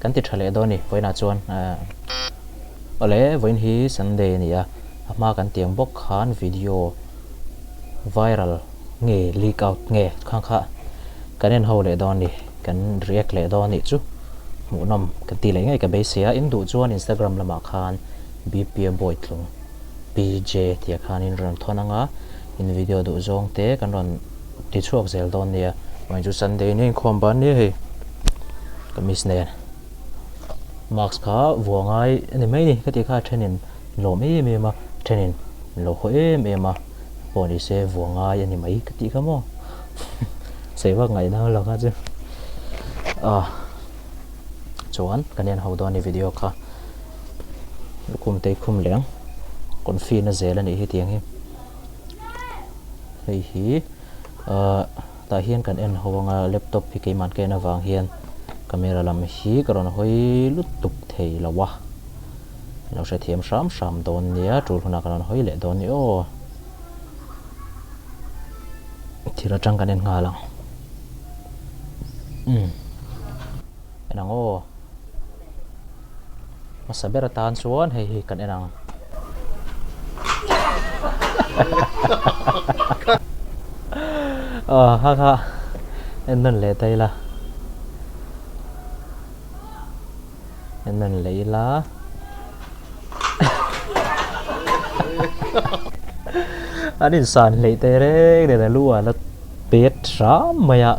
kan ti thale do ni voina chuan ole voin hi Sunday nia ama kan tiang bok khan video viral nge leak out nge khang kha kanen ho le don ni kan react le don ni chu mu nom kan ti le ngai ka be sia in du chuan Instagram lama khan bpm boy tlung pj tia khan in ram thonanga in video du zong te kan ron ti chuak zel don nia mai chu Sunday ni khom ban ni he kamis ne max kha vuangai ani mai ni ka ti kha thenin lo me me ma thenin lo ho me ma poni se vuangai ani mai ka ti kha mo sei wa ngai na lo ka chu chuan kanen ho do ni video kha kum te khum leng kon fi na zel ani hi tiang hi hei hi ta hian kan en hawanga laptop hi ke man ke na wang hian camera lam hi karon hoi lut tuk thei lawa lo se thiam sham don nia tul huna karon hoi le don ni o thira tang kan en nga lang enang o masabera tan chuan hei hi kan enang ha en nan le tai la en nan le la anh insan le te re de la lua la pet ram maya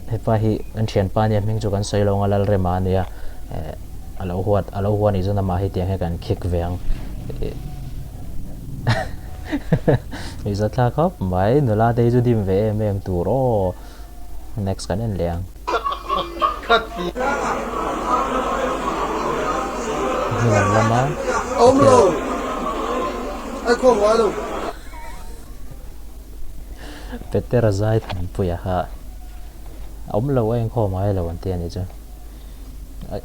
he pa hi an thian pa ne ming chu kan sei long alal re ma nia alo huat ni zona ma hi tiang he kan khik veng mi za tha khop mai no la dei chu dim ve em tu ro next kan en leng ni lama lo ai không quá đâu Peter Azai thằng puya ha ông lâu anh kho mai lâu anh tiền gì chứ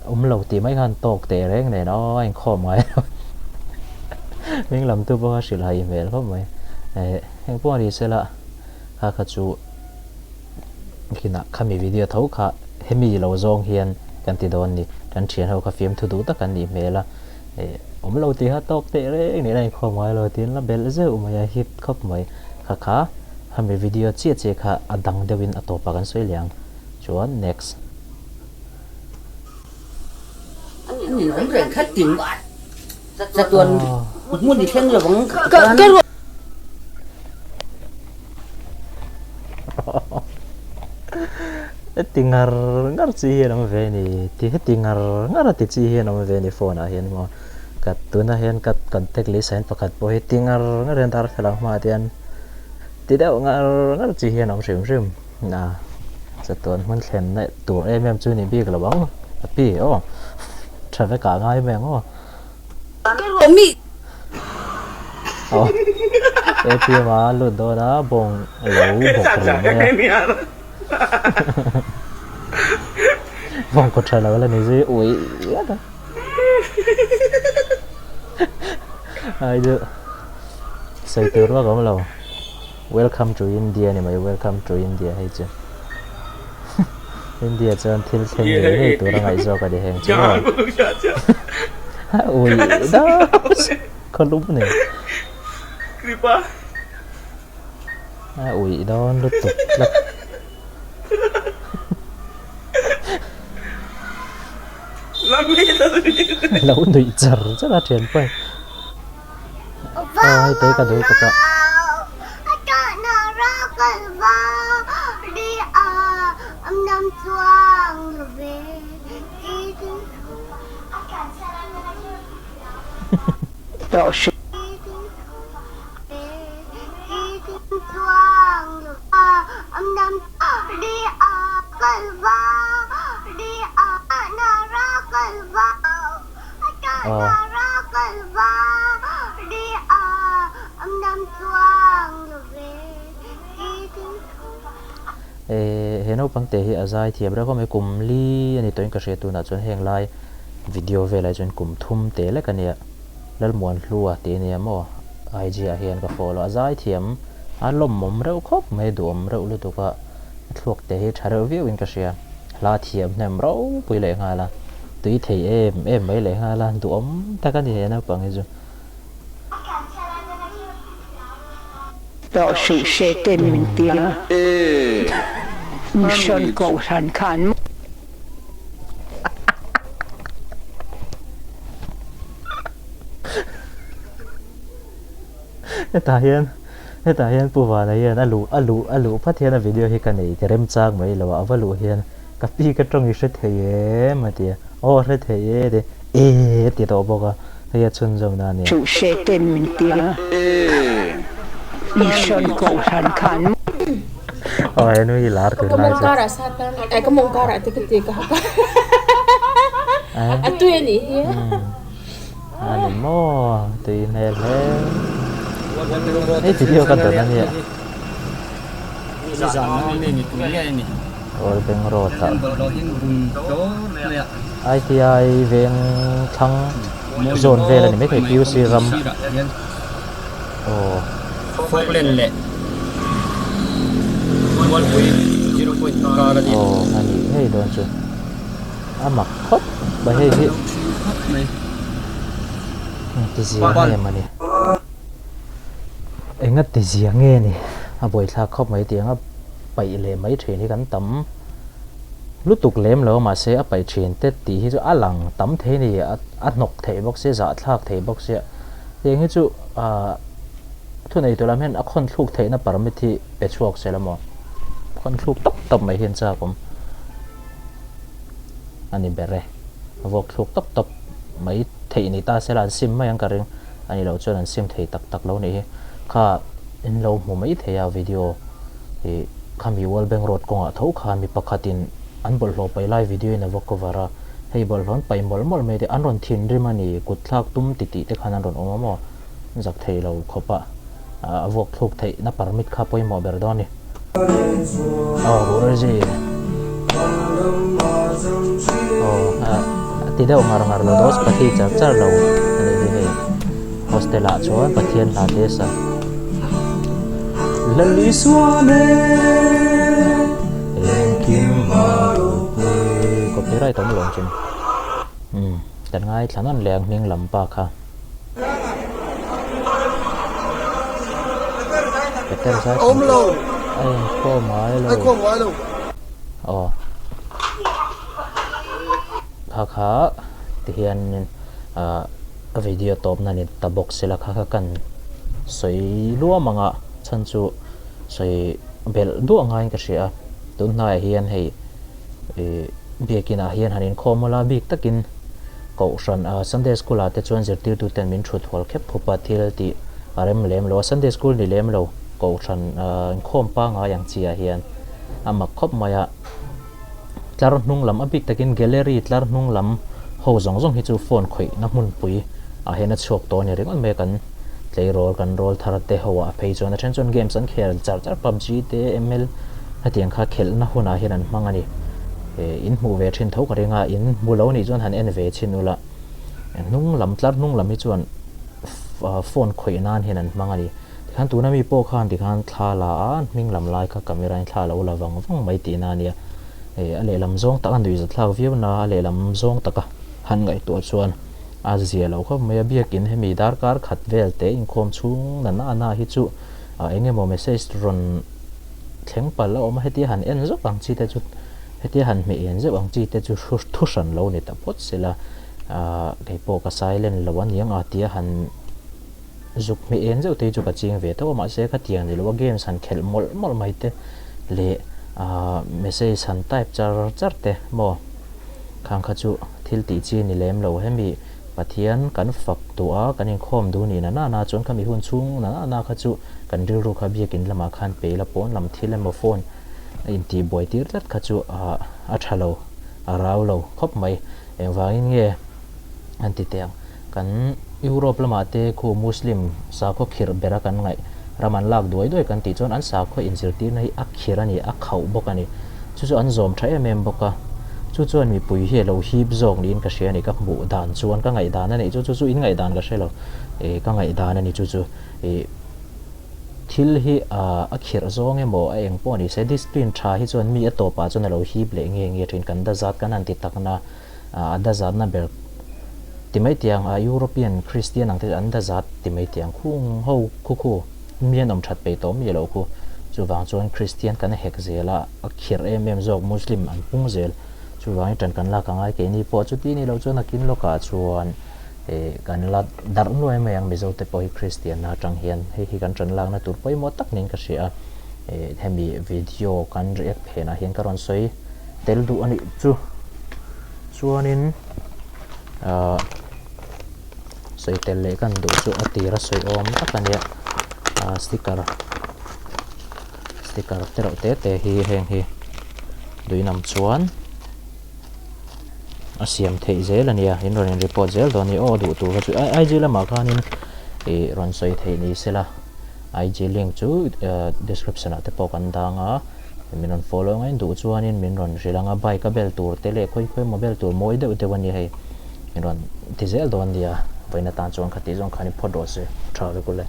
ông lâu thì mấy khăn tộc tệ reng này nó anh kho mai mình làm tu bao sự lại về không mày anh bao đi sẽ là ha khát chú khi nào kami video thấu khá hemi lâu zong hiền kan ti don ni dan thian ho kha phim thu du ta kan ni me la om lo ti ha tok te re ni nai kho mai lo tin la bel ze u mai hit khop mai kha hami video che kha adang dewin atopa kan soi liang chuan next anh nói về khách tiền bạn ra tuần muốn đi khen là vẫn cái tingar chi hian am ve ni ti he tingar ngara ti chi hian am ve ni phone a hian mo kat tuna hian kat contact list sign pakhat po he tingar ngaren tar thalang ma tian ti deuh ngar chi hian am rim na satun mun thlen na tur em chu ni bik lawang pi o thave ka ngai meng o mi e pi ma lu do na bong lo bok ri vòng cột trở lại là này gì ui ai chứ xây từ đó có lâu welcome to India này mày welcome to India hay chưa India cho anh thêm người hay tụi nó ngày do cái để hàng chứ ui đó con đúng này ui đó nó tục lắm lâu nụy chở rất là truyền quay ai tới cả đôi cả he no pang te hi azai thiam ra ko me kum li ani toin ka she tu na chon heng lai video ve lai chon kum thum te le kania lal mon hlua te ni mo IG a hian ka follow azai thiam a lom mom reu khop me dom reu lu tu ka thuak te hi tharo view in ka she la thiam nem ro pui le nga la tùy thầy em mấy lẽ ha là tụ ống ta cái gì nó bằng cái gì đó sự sẽ tên mình tiếng mission cộng sản khán cái ta hiền bùa vào này hiền alu phát hiện là video hi cái này thì rem trang mấy là vào alu hiền cái pi cái trong cái thầy mà thì cái thầy thì đó bao cái hay chun trong đó nè sự sẽ tên mình tiếng mission cộng sản khán oh nó là cái Kamu này cara satan, kamu cara ketika apa? Itu ya nih. anh mò thì này là cái video kan tadi ya or beng rota ITI veng thăng zone về là mấy cái PUC ram phốt lên lệ 1.0 có là gì anh ấy đồn chứ mặc khóc bởi hay gì cái gì nghe mà nè anh ngắt cái gì nghe nè buổi thà khóc mấy tiếng bảy lệ mấy chuyện thì gắn tấm lúc tục lém lỡ mà sẽ bảy chuyện tết tí thì cho lằng tấm thế này nọc thể bóc sẽ giả thạc thể bóc sẽ thì nghe chú thu này tôi làm hiện con thuộc thể nó bảo mình thì bé chuộc sẽ làm con thuộc tóc mấy hiện ra cũng anh em bé rồi vọc thuộc tóc mấy thể này ta sẽ là sim mấy anh cả riêng anh ấy lâu cho nên sim thể tắc lâu này khá in lâu một mấy thể video thì kami wall bang road ko thau kami pakhatin an bol lo pai live video na vok kovara hei bol ron pai mol me de an ron thin rimani kutlak tum ti te khanan ron omo jak thei lo khopa avok thuk thei na permit kha poi mo berdoni boraji ti deu ngar lo dos pati char lo ani he hostela chuan pathian la te sa lali suane kim copyright tóm lộn chừng tận ngay thằng anh lẹn miếng lầm ba kha ôm luôn anh có máy luôn khá thì hiện video top này ta box là khá cần soi lúa mà ngã chân chu soi bel đua ngay cái gì tuần này hiện hay việc kia hiện hành khomala big takin cậu san Sunday school à te chuan zirtir tu ten min thut hol khep phupa thil ti arem lem lo Sunday school ni lem lo cậu san khom pa nga yang chia hian ama khop maya tlar hnung lam abik takin gallery tlar hnung lam ho zong hi chu phone khoi na mun pui hena chok to ni ring me kan play role thar te hawa phei chon attention games an khel char PUBG te ML hatiang kha khel na huna hian mangani in mu ve thin tho ka ringa in mu lo ni chon han en ve chin ula nung lam tlar nung lam hi chuan phone khoi nan hian mangani khan tu na mi po khan ti khan thla la ming lam lai kha camera thla lo la wang mai ti na nia ale lam zong ta an dui za thlau view na ale lam zong taka han ngai to chuan azia lo kho me biakin hemi dar kar khat vel te in khom chung na hi chu enge mo message ron thleng pal lo ma heti han en zo bang chi te chu heti han me en zo bang chi te chu thu san lo ni ta pot sela kai po ka silent lo wan yang atia han zuk me en zo te chu ka ching ve to ma se kha tiang ni lo game san khel mol mai te le message san type char te mo khang kha chu thil ti chi ni lem lo hemi pathian kan fak tua kan in khom du ni na chon kami hun chung na kha chu kan ri ru kha biakin lama khan pe la pon lam thil mo phone in ti boy tir tat kha chu a thalo a raw lo khop mai engwangin nge anti teng kan Europe lama te khu muslim sa kho khir bera kan ngai raman lak doi kan ti chon an sa kho in zir tir nei a khirani a khau bokani chu an zom thai em boka chu chuan mi pui hi lo hip zong lin ka hria ni ka mu dan chuan ka ngai dan ani chu in ngai dan ka hre lo ka ngai dan ani chu thil hi a khir zong emo a eng po ni se discipline tha hi chuan mi a to pa chuan lo hip le nge thin kan da zat kan an ti takna ada zat na ber timai tiang European Christian ang te anda zat timai tiang khung ho khu mian om that pe tom yelo khu chuwang chuan Christian kan hek zela akhir zok Muslim an pung zel chuwang tan kan la kangai ke ni po chu ti ni lo chuan akin loka chuan kan la dar nuai mai ang mizo te poi Christian na tang hian hi kan tran lang na tur poi mo tak ning ka sia hemi video kan react phena hian karon soi tel du ani chu chuanin soi tel le kan du chu atira soi om takania sticker tero te hi heng hi duinam chuan asiam thei zel ania in ron report zel doni o du tu chu ai jila ma khanin ron soi thei ni sela IG link chu description ate po kan danga min ron follow ngai du chuanin min ron rilanga bike bel tur tele khoi mobile tur moi de wani hei min ron tizel don dia boina tan chuan khati jong khani photo se travel kule